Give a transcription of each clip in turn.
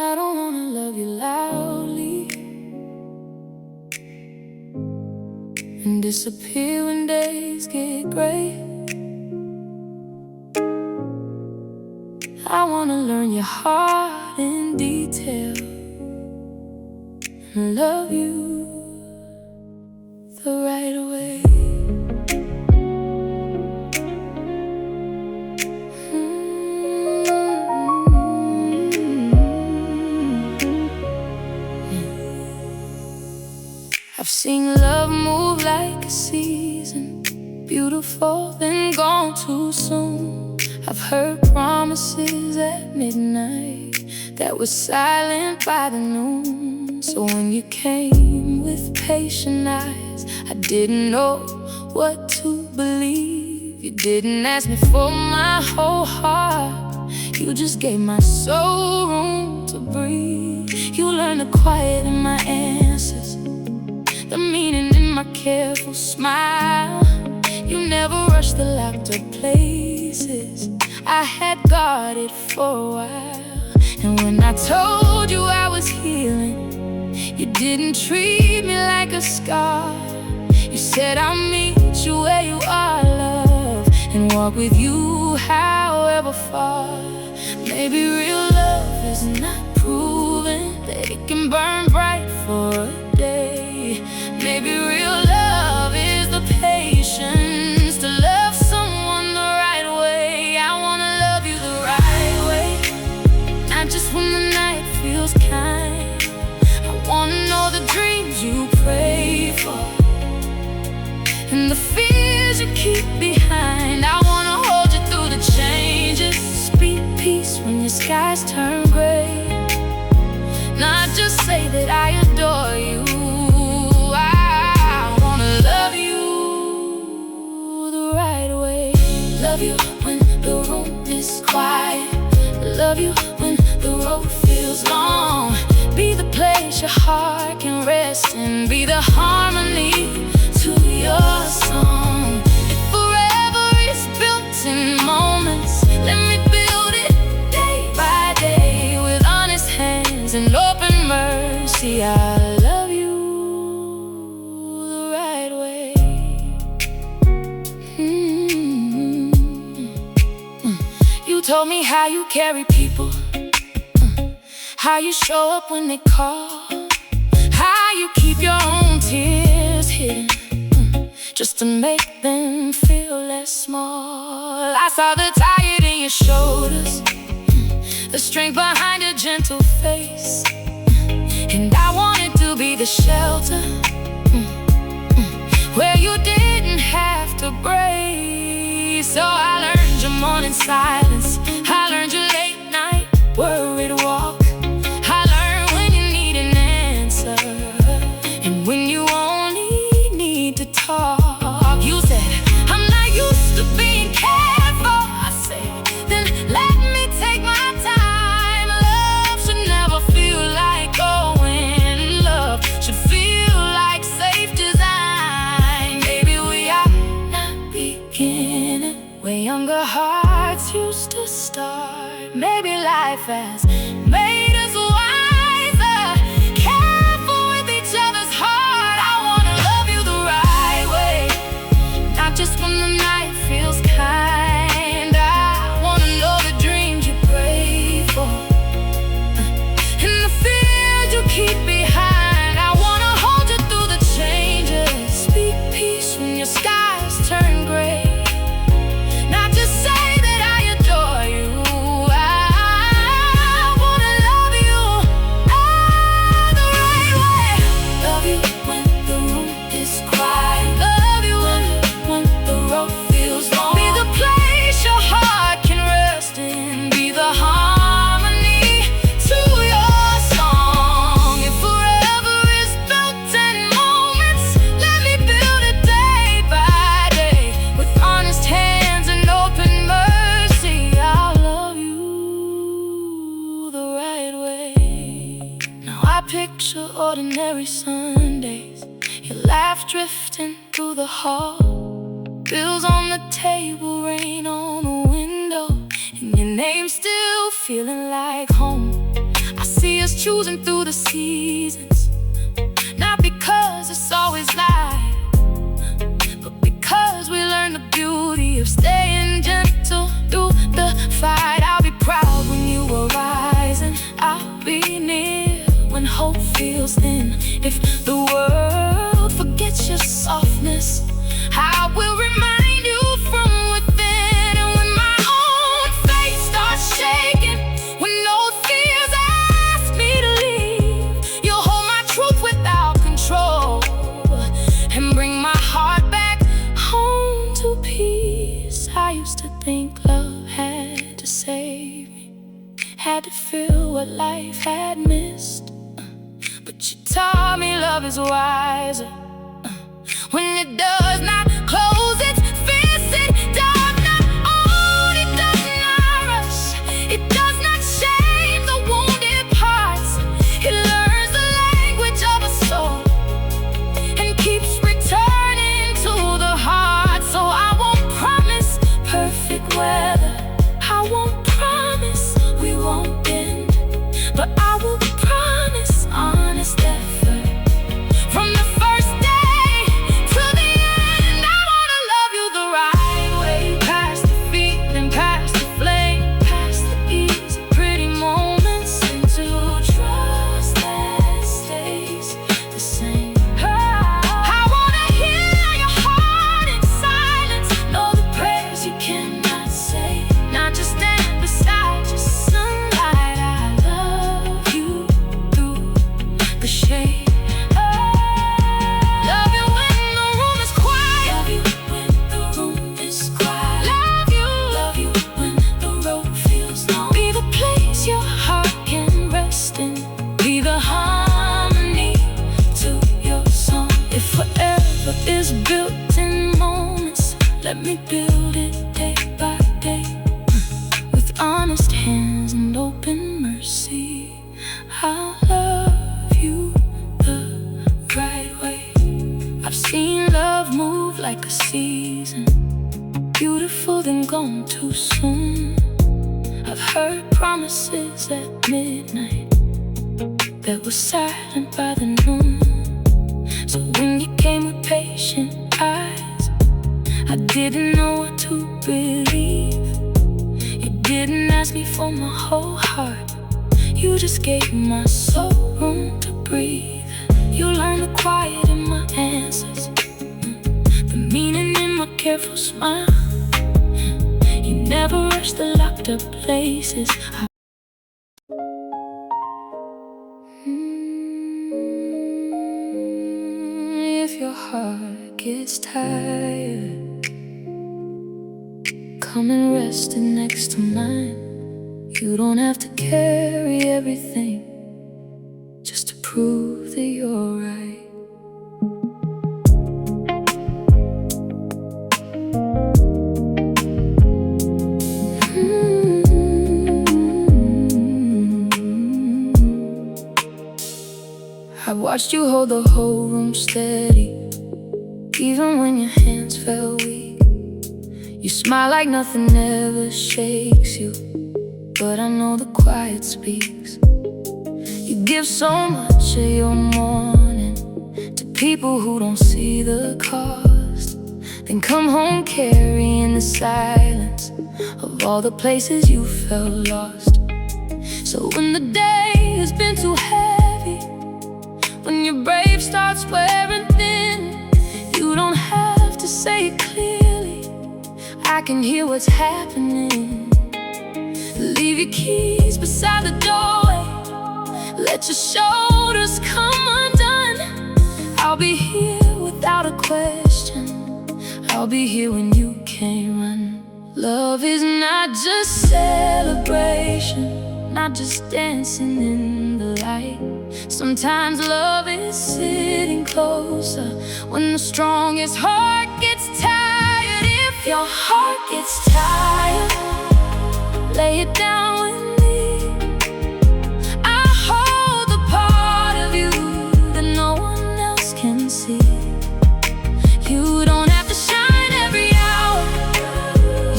I don't wanna love you loudly and disappear when days get gray. I wanna learn your heart in detail and love you the right way. I've seen love move like a season, beautiful then gone too soon. I've heard promises at midnight that were silent by the noon. So when you came with patient eyes, I didn't know what to believe. You didn't ask me for my whole heart, you just gave my soul room to breathe. You learned the quiet in my answers, the meaning in my careful smile. You never rushed the locked up places I had guarded for a while. And when I told you I was healing, you didn't treat me like a scar. You said I'll meet you where you are, love, and walk with you however far. Maybe real love is not proven that it can burn bright for a day. Maybe real love is the patience to love someone the right way. I wanna love you the right way, not just when the night feels kind. I wanna know the dreams you pray for and the fears you keep behind. I wanna hold you through the changes, speak peace when your skies turn gray, not just say that I adore you. I wanna love you the right way. Love you when the room is quiet, love you when the road feels long. Be the place your heart can rest in, be the harmony to your song. If forever is built in moments, let me build it day by day with honest hands and open mercy. I love you the right way. You told me how you carry people, how you show up when they call, how you keep your own tears hidden just to make them feel less small. I saw the tired in your shoulders, the strength behind a gentle face, and I wanted to be the shelter where you didn't have to break. So I learned your morning silence, I learned your late night worried walk, I learned when you need an answer and when you only need to talk. You said, I'm not used to being cared for. I said, then let me take my time. Love should never feel like going, love should feel like safe design. Maybe we are not beginning where younger hearts used to start. Maybe life has made us wiser, careful with each other's heart. I wanna love you the right way, not just when the night feels kind. I wanna know the dreams you pray for and the fears you keep behind. I wanna hold you through the changes, speak peace when your skies turn gray, not just say that I adore you. I wanna love you the right way. Love you when the room is quiet, love you when the road feels long. Be the place your heart can rest in, be the harmony to your song. If forever is built in moments, let me build it day by day with honest hands and open mercy. I'll love you the right way. Now I picture ordinary Sundays, your laugh drifting through the hall, bills on the table, rain on the window, and your name still feeling like home. I us choosing through the seasons. Not because it's always light, but because we learn the beauty of staying gentle through the fight. I'll be proud when you are rising, I'll be near when hope feels thin. If the world forgets your softness, I will remind you from within. And when my own faith starts shaking, when those fears ask me to leave, you'll hold my truth without control and bring my heart back home to peace. I used to think love had to save me, had to fill what life had missed, but you taught me love is wiser. When it does not close its fists, it does not own, it does not rush, it does not shame the wounded parts. It learns the language of a soul and keeps returning to the heart. So I won't promise perfect weather, I won't promise we won't bend, but I will promise honest effort. From the first day to the end, I wanna love you the right way. Past the feeling, past the flame, past the easy, pretty moments, into trust that stays the same. I wanna hear your heart in silence, know the prayers you cannot say, not just stand beside your sunlight. I love you through the shade. Love you when the room is quiet, love you when the room is quiet, love you when the road feels long. Be the place your heart can rest in, be the harmony to your song. If forever is built in moments, let me build it day by day, with honest hands and open mercy. I'll love you the right way. I've seen love move like a season, beautiful then gone too soon. I've heard promises at midnight that were silent by the noon. So when you came with patient eyes, I didn't know what to believe. You didn't ask me for my whole heart, you just gave my soul room to breathe. You learned the quiet in my answers, the meaning in my careful smile. You never rushed the locked up places. If your heart gets tired, come and rest it next to mine. You don't have to carry everything just to prove that you're right. I watched you hold the whole room steady, even when your hands felt weak. You smile like nothing ever shakes you, but I know the quiet speaks. You give so much of your morning to people who don't see the cost, then come home carrying the silence of all the places you felt lost. So when the day has been too heavy, when your brave starts wearing thin, you don't have to say it clearly, I can hear what's happening. Leave your keys beside the doorway, let your shoulders come undone. I'll be here without a question, I'll be here when you can't run. Love is not just celebration, not just dancing in the light. Sometimes love is sitting closer when the strongest heart gets tired. If your heart gets tired, lay it down with me. I hold the part of you that no one else can see. You don't have to shine every hour,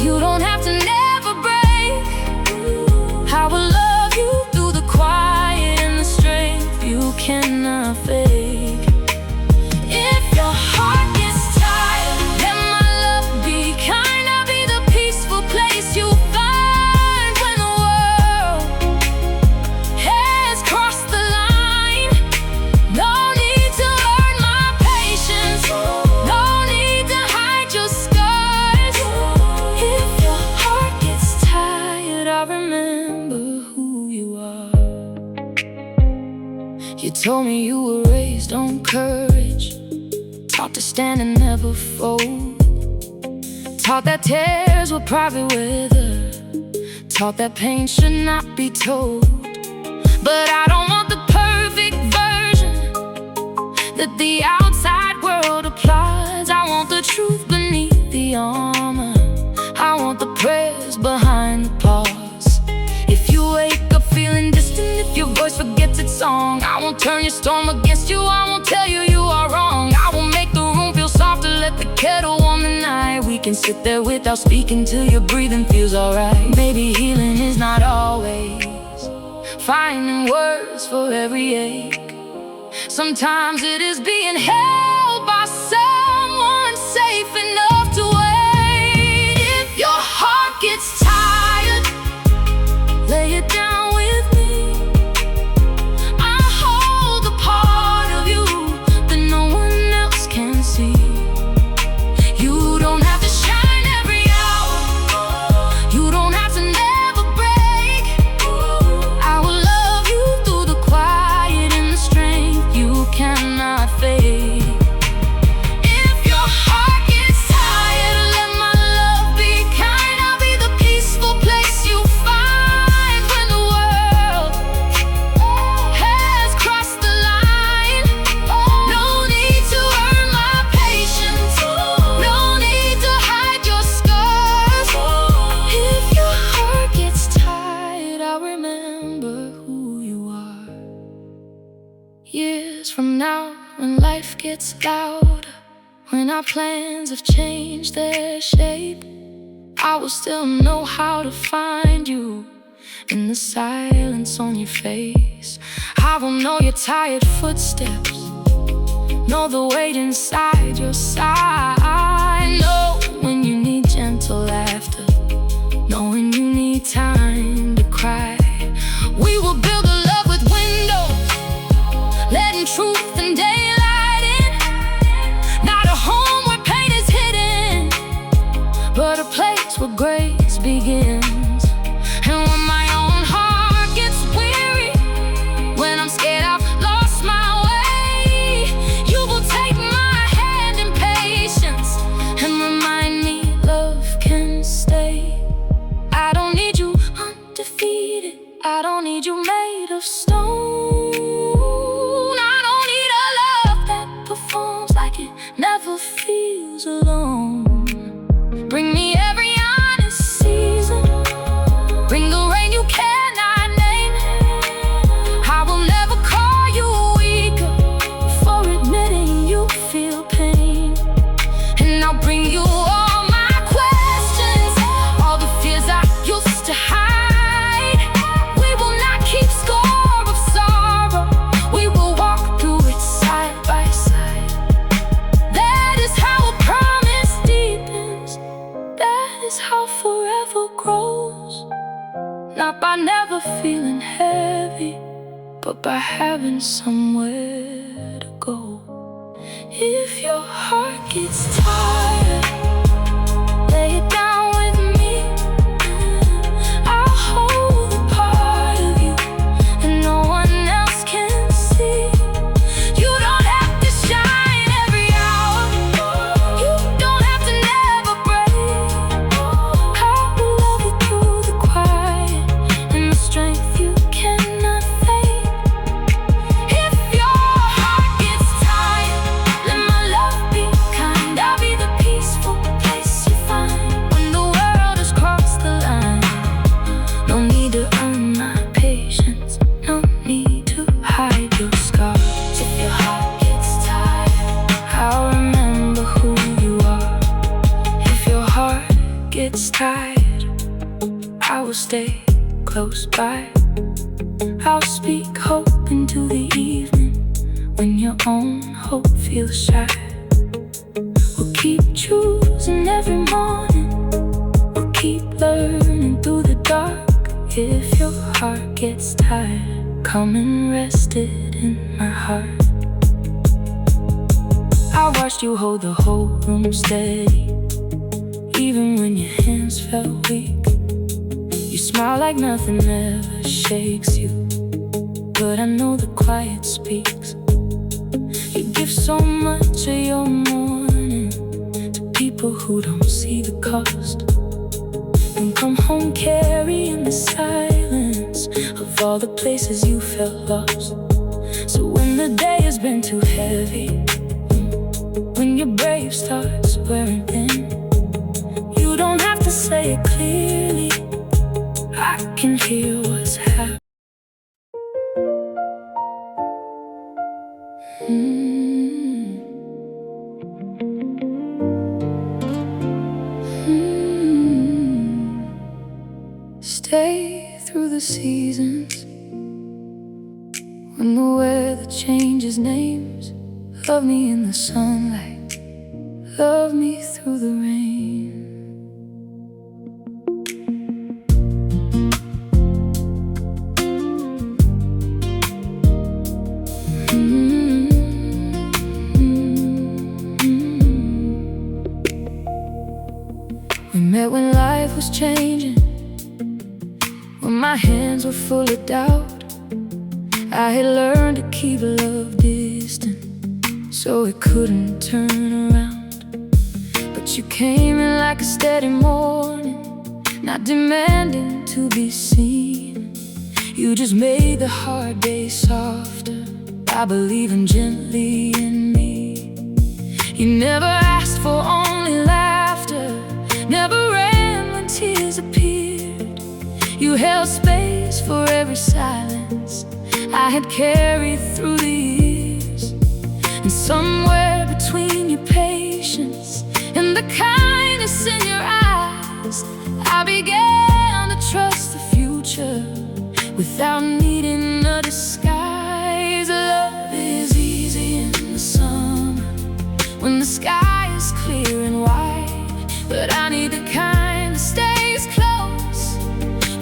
you don't have to never break. I will love you through the quiet and the You told me you were raised on courage, taught to stand and never fold, taught that tears were private weather, taught that pain should not be told. But I don't want the perfect version that the outside world applies. I want the truth beneath the armor. I want the prayers behind the pause. If you wake up feeling distant, if your voice forgets its song, I won't turn your storm against you. I won't tell you you are wrong. I will make the room feel softer, let the kettle warm the night. We can sit there without speaking till your breathing feels alright. Maybe healing is not always finding words for every ache. Sometimes it is being held by someone safe enough to wait. If your heart gets tired, lay it down with me. I hold the part of you that no one else can see. You don't have to shine every hour, you don't have to never break. I will love you through the quiet and the strength you cannot fake. If your heart gets tired, let my love be kind. I'll be the peaceful place you find when the world has crossed the line. No need to earn my patience, no need to hide your scars. If your heart gets tired, I'll remember who you are. Years from now, when life gets louder, when our plans have changed their shape, I will still know how to find you in the silence on your face. I will know your tired footsteps, know the weight inside your sigh. Know when you need gentle laughter, know when you need time to cry. We will build a love with windows, letting truth and daylight in. Not a home where pain is hidden, but a place where grace begins. And when my own heart gets weary, when I'm scared I've lost my way, you will take my hand in patience and remind me love can stay. I don't need you undefeated, I don't need you made of stone. I don't need a love that performs like it never feels alone. Bring me every honest season, bring the rain you cannot name. I will never call you weaker for admitting you feel pain. And I'll bring you all my questions, all the fears I used to hide. We will not keep score of sorrow, we will walk through it side by side. That is how a promise deepens, that is how forever grows. Not by never feeling heavy, but by having somewhere to go. If your heart gets tired, lay it down with me. I'll hold a part of you that no one else can see. You don't have to shine every hour, you don't have to never break. I will love you through the quiet and the strength you cannot fake. If your heart gets tired, let my love be kind. I'll be the peaceful place you find when the world has crossed the line. No need to earn my patience, no need to hide your scars. If your heart gets tired, I'll remember who you are. If your heart gets tired, I will stay close by. I'll speak hope into the evening when your own hope feels shy. We'll keep choosing every morning, we'll keep learning through the dark. If your heart gets tired, come and rest it in my heart. I watched you hold the whole room steady, even when your hands felt weak. You smile like nothing ever shakes you. but I know the quiet speaks. You give so much of your morning to people who don't see the cost, and come home carrying the silence of all the places you felt lost. So when the day has been too heavy, when your brave starts wearing thin, you don't have to say it clearly, I can hear what's happening. Stay through the seasons, when the weather changes names. Love me in the sunlight, love me through the rain. We met when life was changing, when my hands were full of doubt. I had learned to keep love distant so it couldn't turn around. But you came in like a steady morning, not demanding to be seen. You just made the hard days softer by believing gently in me. You never asked for only laughter, never ran when tears appeared. You held space for every silence I had carried through the years. And somewhere between your patience and the kindness in your eyes, I began to trust the future without needing a disguise. Love is easy in the summer, when the sky is clear and wide, but I need the kind that stays close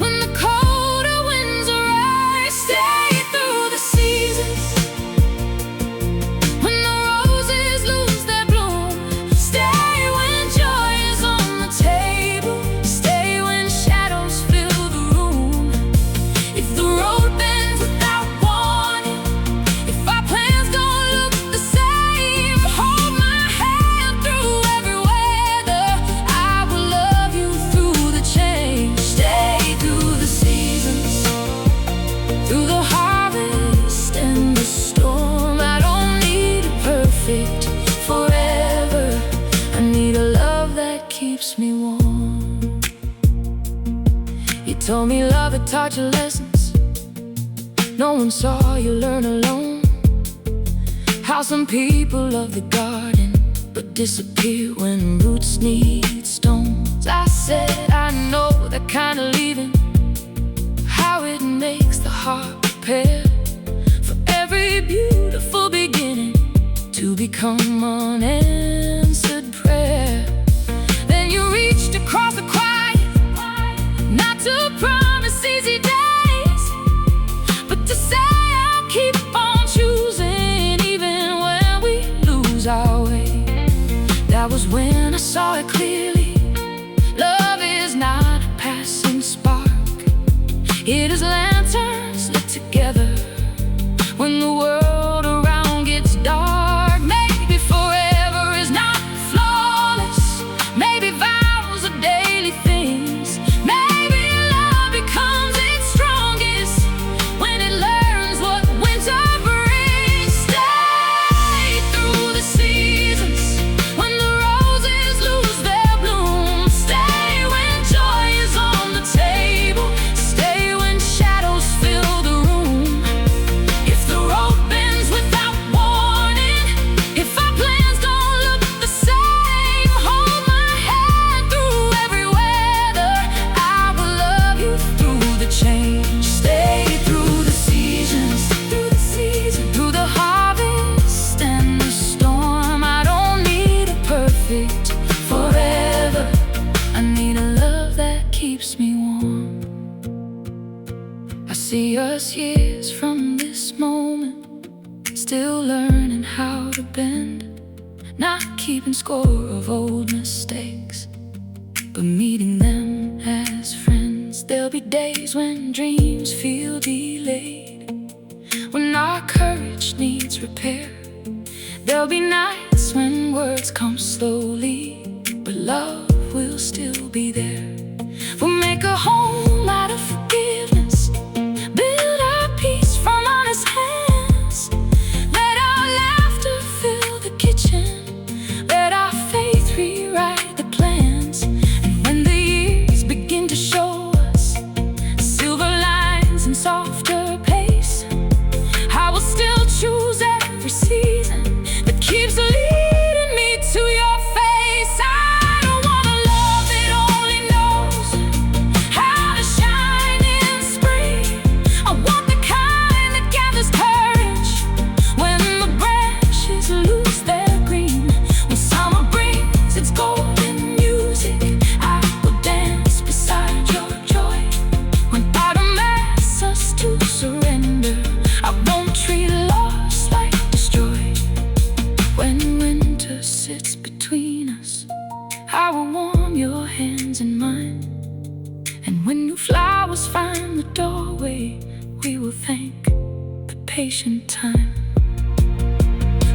when the colder winds arise. Stay through the seasons, when the roses lose their bloom. Stay when joy is on the table, stay when shadows fill the room. If the road bends without warning, if our plans don't look the same, hold my hand through every weather, I will love you through the change. Stay through the seasons, through the harvest and the storm. I don't need a perfect forever, I need a love that keeps me warm. You told me love had taught you lessons no one saw you learn alone. How some people love the garden but disappear when roots need stones. I said I know that kind of leaving, how it makes the heart prepare for every beautiful beginning to become unanswered prayer. Then you reached across the quiet, not to promise easy days, but to say I'll keep on choosing even when we lose our way. That was when I saw it clearly. Love is not a passing spark, it is lanterns lit together when the world around gets dark. Maybe forever is not flawless, maybe vows are daily things. Maybe love becomes its strongest when it learns what winter brings. Stay through the seasons, when the roses lose their bloom. Stay when joy is on the table, stay when shadows fill the room. If the road bends without warning, if our plans don't look the same, hold my hand through every weather, I will love you through the change. Stay through the seasons, through the harvest and the storm. I don't need a perfect forever, I need a love that keeps me warm. I see us years from this moment, still learning how to bend, not keeping score of old mistakes, but meeting them as friends. There'll be days when dreams feel delayed, needs repair. There'll be nights when words come slowly, but love will still be there. We'll make a home out of forgiveness, build our peace from honest hands. Let our laughter fill the kitchen, let our faith rewrite the plans. And when the years begin to show us silver lines and softer pace, I will still choose every season that keeps leading me to your face. I don't want a love that only knows how to shine in spring. I want the kind that gathers courage when the branches lose their green. When summer brings its golden music, I will dance beside your joy. When autumn asks us to surrender, I won't treat loss like destroy. When winter sits between us, I will warm your hands in mine. And when new flowers find the doorway, we will thank the patient time.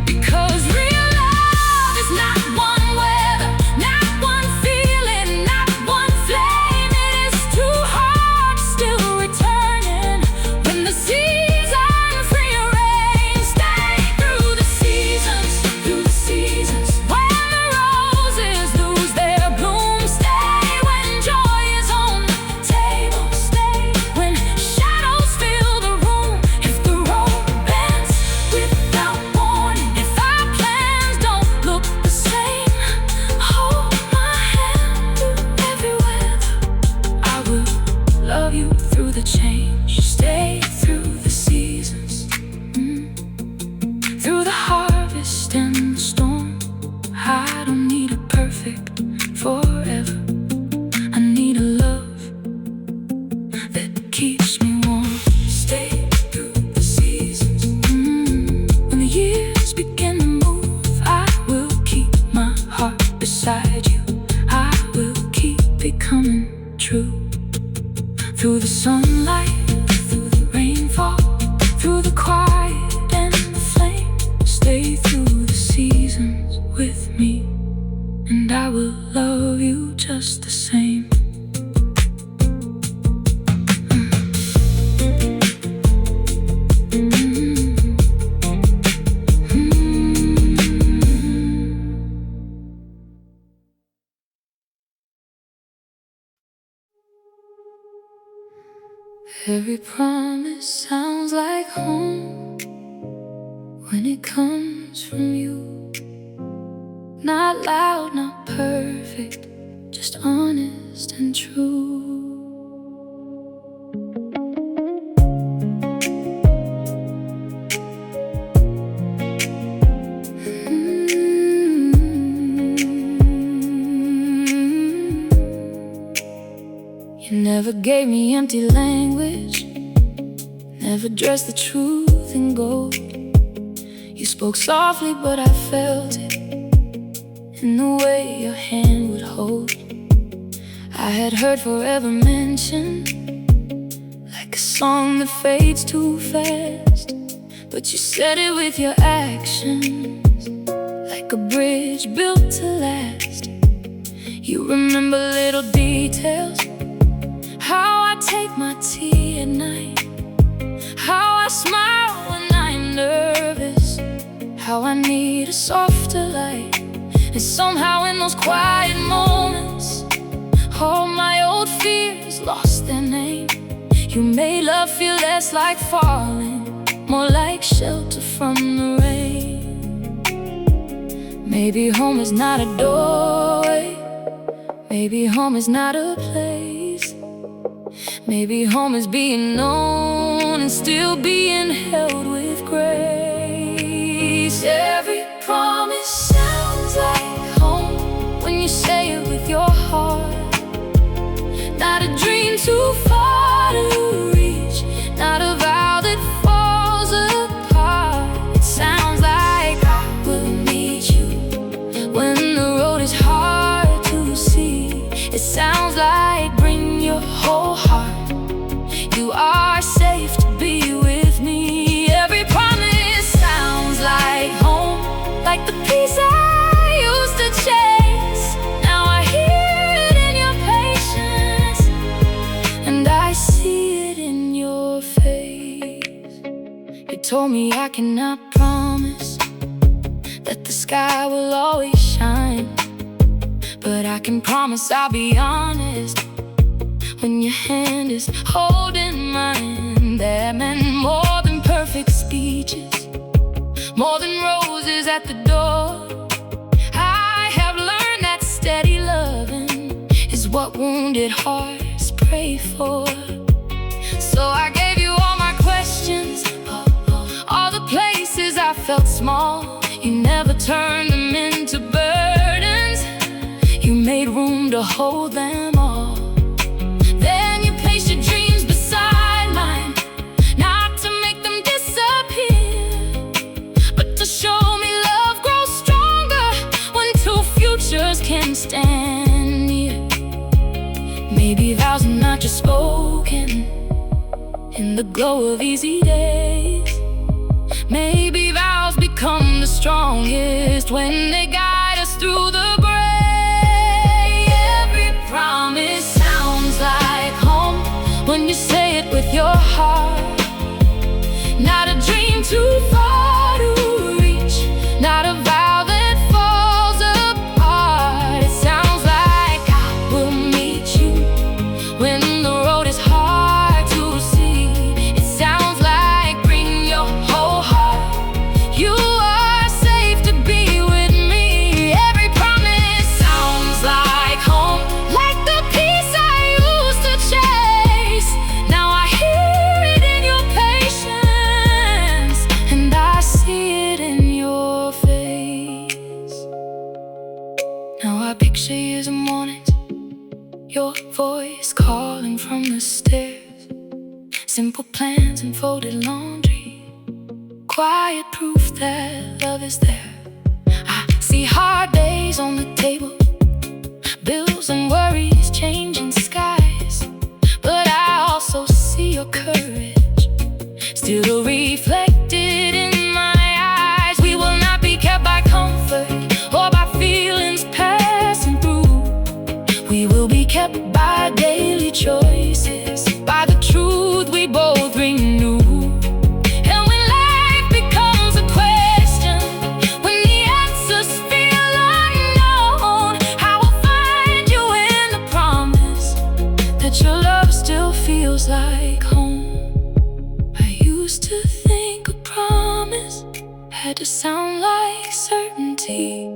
Because real love is not one weather, not one feeling, not one flame. It is too hard, still returning when the season rearrange. Stay through the seasons, through the seasons. When the roses lose their bloom, stay when joy is on the table. Stay when shadows fill the room. If the road bends without warning, if our plans don't look the same, hold my hand through every weather. I will love you through the change. Stay through the seasons, through the harvest and the storm. I don't need a perfect forever. I need a love that keeps me warm. Stay through the seasons. When the years begin to move, I will keep my heart beside you. I will keep it coming true. Through the sunlight, through the rainfall, through the quiet and the flame. Stay through the seasons with me, and I will love you just the same. Every promise sounds like home when it comes from you. Not loud, not perfect, just honest and true. You never gave me empty language, never dressed the truth in gold. You spoke softly, but I felt it in the way your hand would hold. I had heard forever mentioned, like a song that fades too fast, but you said it with your actions, like a bridge built to last. You remember little details, how I take my tea at night, how I smile when I'm nervous, how I need a softer light. And somehow in those quiet moments, all my old fears lost their name. You made love feel less like falling, more like shelter from the rain. Maybe home is not a doorway, maybe home is not a place. Maybe home is being known and still being held with grace. Every promise sounds like home when you say it with your heart. Not a dream too far to reach, not a vow that falls apart. It sounds like I will meet you when the road is hard to see. It sounds like bring your whole heart. You are safe to be with me. Every promise told me I cannot promise that the sky will always shine, but I can promise I'll be honest when your hand is holding mine. That meant more than perfect speeches, more than roses at the door. I have learned that steady loving is what wounded hearts pray for. So I gave you all my questions, all the places I felt small. You never turned them into burdens, you made room to hold them all. Then you placed your dreams beside mine, not to make them disappear, but to show me love grows stronger when two futures can stand near. Maybe vows are not just spoken in the glow of easy days. Maybe vows become the strongest when they guide us through the gray. Every promise sounds like home when you say it with your heart. Not a dream too far to reach, not a vow that falls apart. It sounds like I will meet you when the road is hard to see. It sounds like bring your whole heart, you are safe to be with me. Every promise sounds like home, like the peace I used to chase. Now I hear it in your patience, and I see it in your face. Now I picture years of mornings, your voice calling from the stairs, simple plans and folded laundry, quiet proof that love is there. I see hard days on the table, bills and worries changing skies, but I also see your courage still reflected in my eyes. We will not be kept by comfort or by feelings passing through. We will be kept by daily choices, by the truth we both renew. And when life becomes a question, when the answers feel unknown, I will find you in the promise that your love still feels like home. I used to think a promise had to sound like certainty,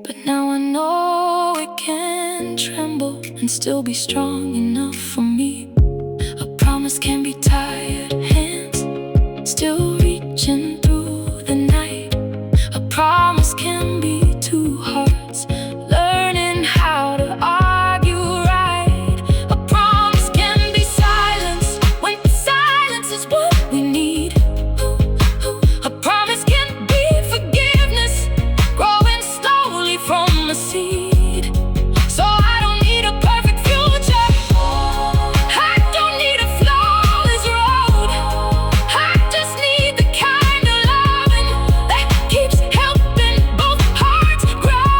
but now I know it can tremble and still be strong enough for me. A promise can be tired hands still reaching through the night. A promise can be two hearts learning how to argue right. A promise can be silence when silence is what we need. A promise can be forgiveness growing slowly from a seed. So I don't need a perfect future, I don't need a flawless road. I just need the kind of loving that keeps helping both hearts grow.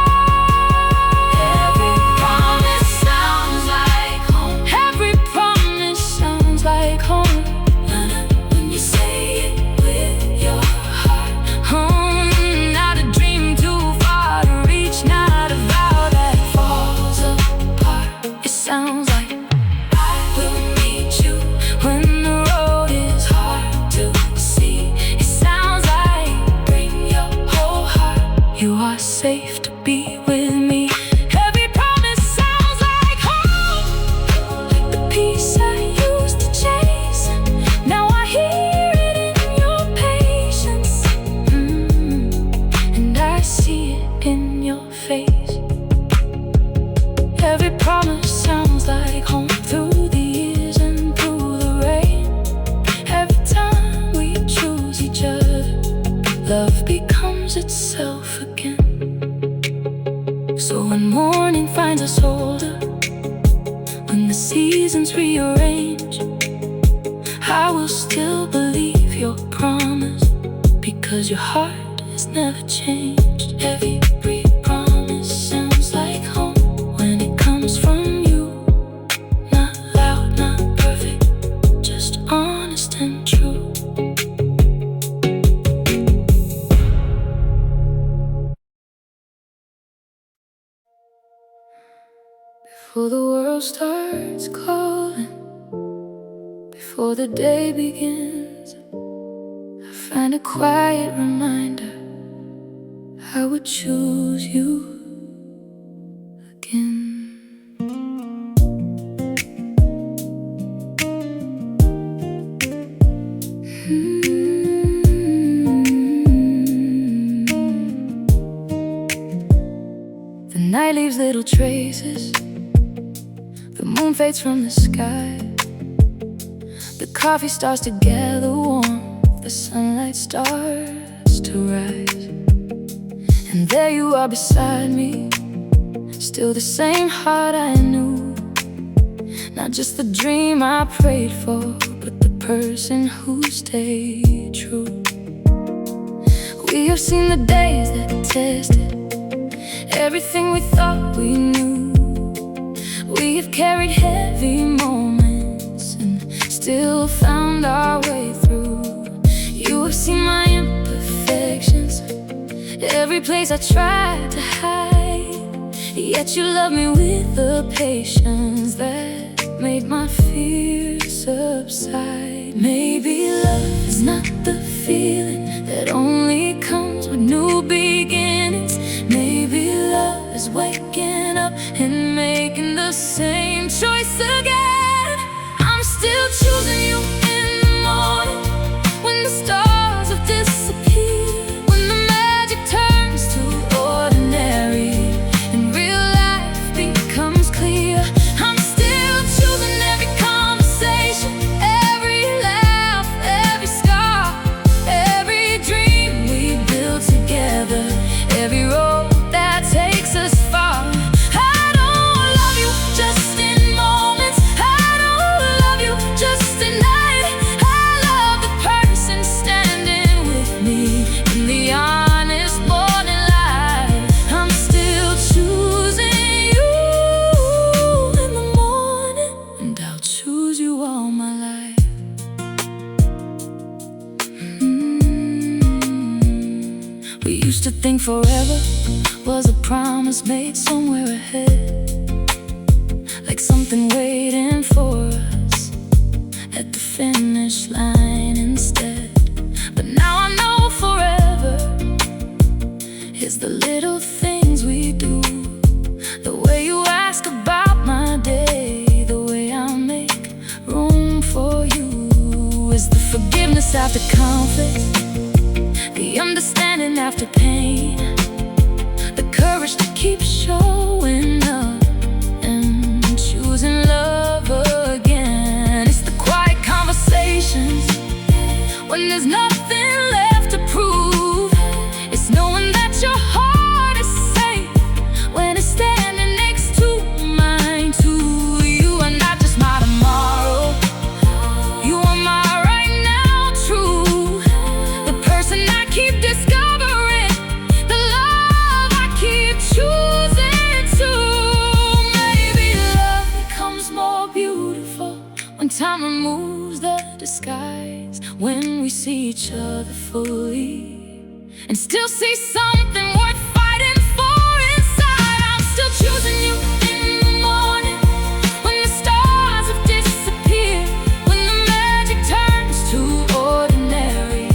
Every promise sounds like home, every promise sounds like home when you say it with your heart. Not a dream too far to reach, not a vow that falls apart. It sounds like I will meet you when the road is hard to see. It sounds like bring your whole heart, you are safe to be with me. Every promise sounds like home, like the peace I used to chase. Now I hear it in your patience, and I see it in your face. Every promise sounds like home through the years and through the rain. Every time we choose each other, love becomes itself again. So when morning finds us older, when the seasons rearrange, I will still believe your promise, because your heart has never changed. Every promise sounds like home when it comes from you. Not loud, not perfect, just honest and true. before the world starts calling, before the day begins. I find a quiet reminder I would choose you again. The night leaves little traces, the moon fades from the sky, the coffee starts to gather warmth, the sunlight starts to rise. And there you are beside me, still the same heart I knew. Not just the dream I prayed for, but the person who stayed true. We have seen the days that tested everything we thought we knew. We have carried heavy moments and still found our way through. You have seen my imperfections, every place I tried to hide, yet you love me with a patience that made my fears subside. Maybe love is not the feeling that only comes with new beginnings. Maybe love is waking up and making the same choice again. I'm still choosing you in the morning, when the stars have disappeared, when the magic turns to ordinary and real life becomes clear. I'm still choosing every conversation, every laugh, every scar, every dream we built together, every road that takes us far. I don't love you just in moments, I don't love you just at night. I love the person standing with me in the honest morning light. I'm still choosing you in the morning, and I'll choose you all my life. We used to think forever was a promise made somewhere ahead, like something waiting for us at the finish line instead. But now I know forever is the little things we do, the way you ask about my day, the way I make room for you. Is the forgiveness after conflict, the understanding after pain, the courage to keep showing up and choosing love again. It's the quiet conversations when there's nothing left to prove. It's knowing that your heart is safe when it's standing next to mine too. You are not just my tomorrow, you are my right now true, the person I keep discovering, the love I keep choosing to. Maybe love becomes more beautiful when time removes the disguise, when we see each other fully and still see something worth fighting for inside. I'm still choosing you in the morning, when the stars have disappeared, when the magic turns to ordinary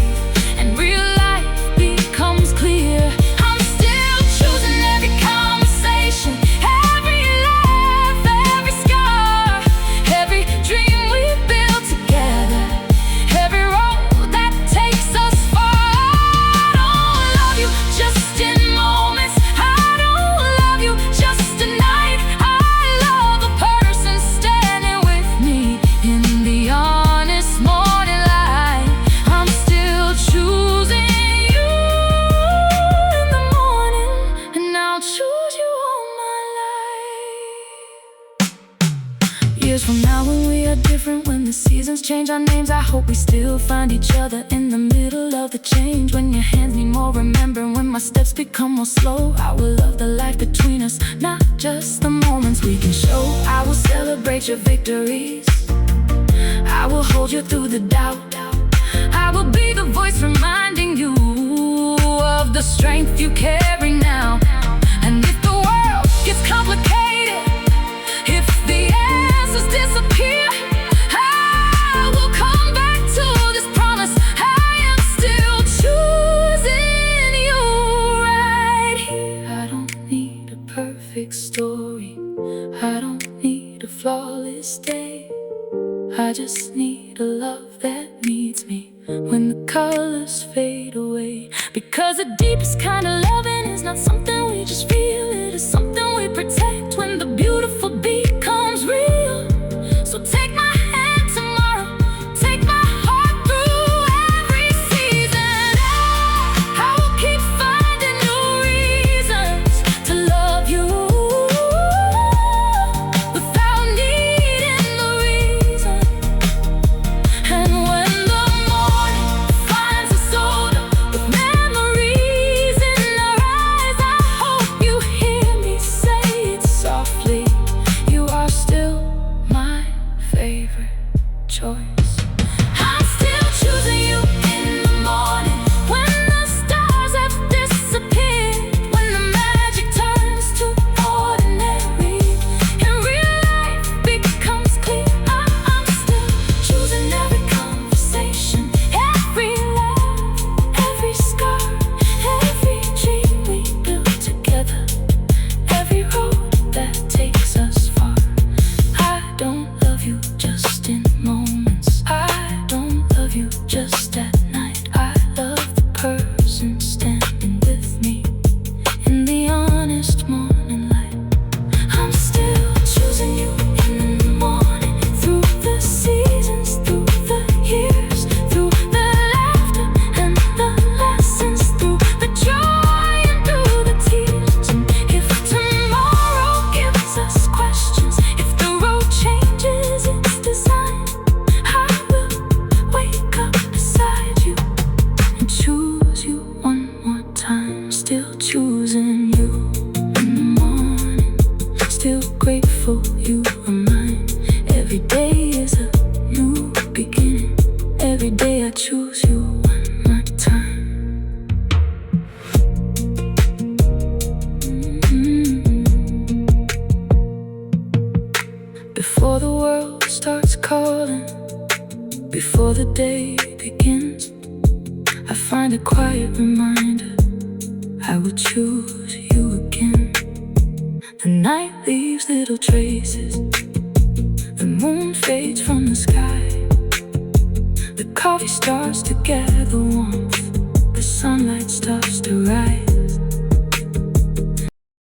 and real life becomes clear. I'm still choosing every conversation, every laugh, every scar, every dream we built together, every road that takes us far. I don't love you just in moments, I don't love you just tonight. I love a person standing with me in the honest morning light. I'm still choosing you in the morning, and I'll choose you all my life. Years from now when we are different, when the seasons change our names, I hope we still find each other in the middle of the change. When your hands need more remembering, when my steps become more slow, I will love the life between us, not just the moments we can show. I will celebrate your victories, I will hold you through the doubt. I will be the voice reminding you of the strength you carry now. And if the world gets complicated, I just need a love that needs me when the colors fade away. Because the deepest kind of loving is not something we just feel, it is something we protect when the beautiful becomes real. So take my hand tomorrow, take my heart through every season. I will keep finding new reasons to love you without needing the reason. And when the morning finds us older with memories in our eyes, I hope you hear me say it softly. You are still my favorite choice. I'm still choosing you in the morning when the stars have disappeared, when the magic turns to ordinary and real life becomes clear. I'm still choosing every conversation, every laugh, every scar, every dream we built together, every road that takes us far. I don't love you just in moments, I don't love you just at night. I love the person standing with me in the honest morning light. I'm still choosing you in the morning, through the seasons, through the years, through the laughter and the lessons, through the joy and through the tears. And if tomorrow gives us questions, if the road changes its design, I will wake up beside you and choose you one more time. Still choosing you in the morning, still grateful you are mine. Every day is a new beginning, every day I choose you one more time. Before the world starts calling, before the day begins, I find a quiet reminder I will choose you again. The night leaves little traces, the moon fades from the sky, the coffee starts to gather warmth, the sunlight starts to rise.